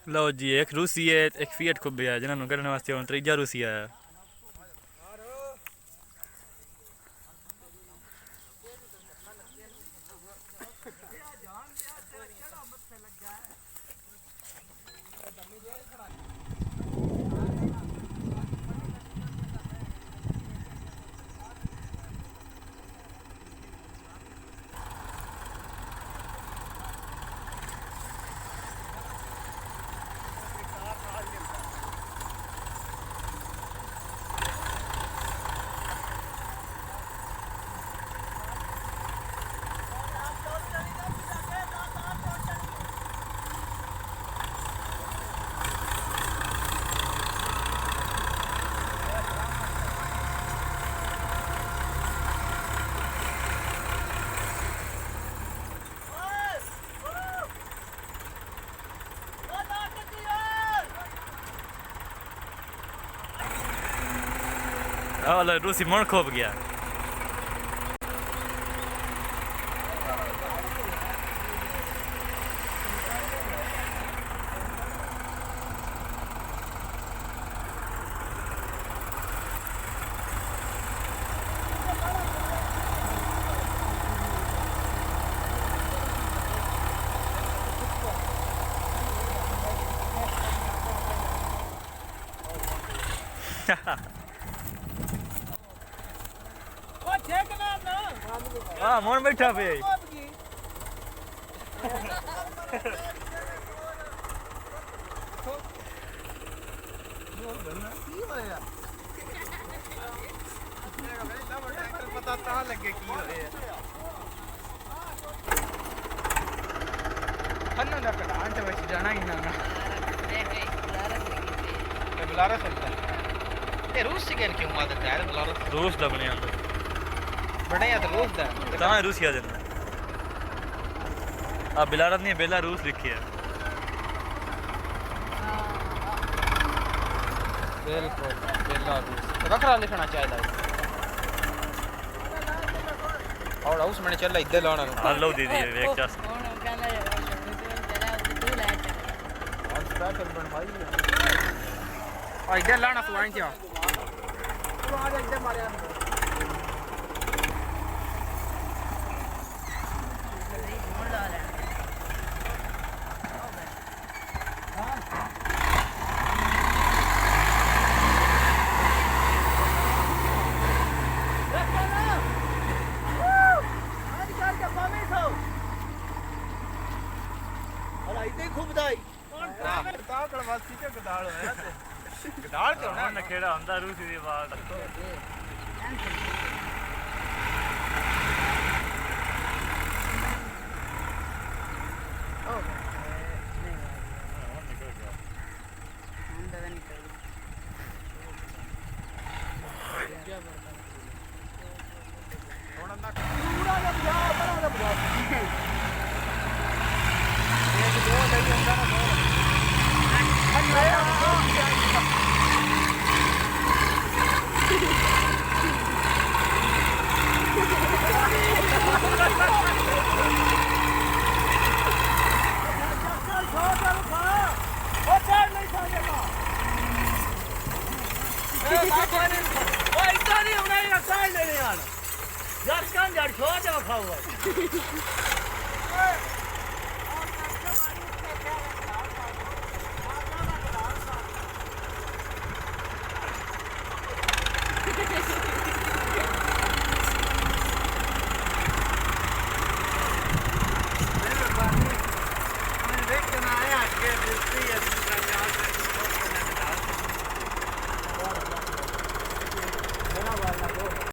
लो जी एक रूसी है एक फीएट खुब्बे है जिन्होंने करने वास्ते हुन त्रीजा रूसी आया। वाला रूसी मण खोप गया। हाँ मोन बैठा पे पता ता लगे की होए हन्ना ना कटान ते वैसे जाना ही ना बुलारा सकता है ये रूस से क्यों आदत है बुलारा रूस दा बने अंदर बड़े या तो रूस दा कहां रूसिया दे अब बिलारत नहीं बेलारूस लिखी है। बिल्कुल बेलारूस रखरा लिखना चाहिए और उस मैंने चल इधर लाना हेलो दीदी एक चास और स्पेशल बनवाई है और इधर लाना तू आई क्या तू आ जा इधर मारे गदाल क्यों ना नखेड़ा ਹੁੰਦਾ रूसी ਦੀ ਆਵਾਜ਼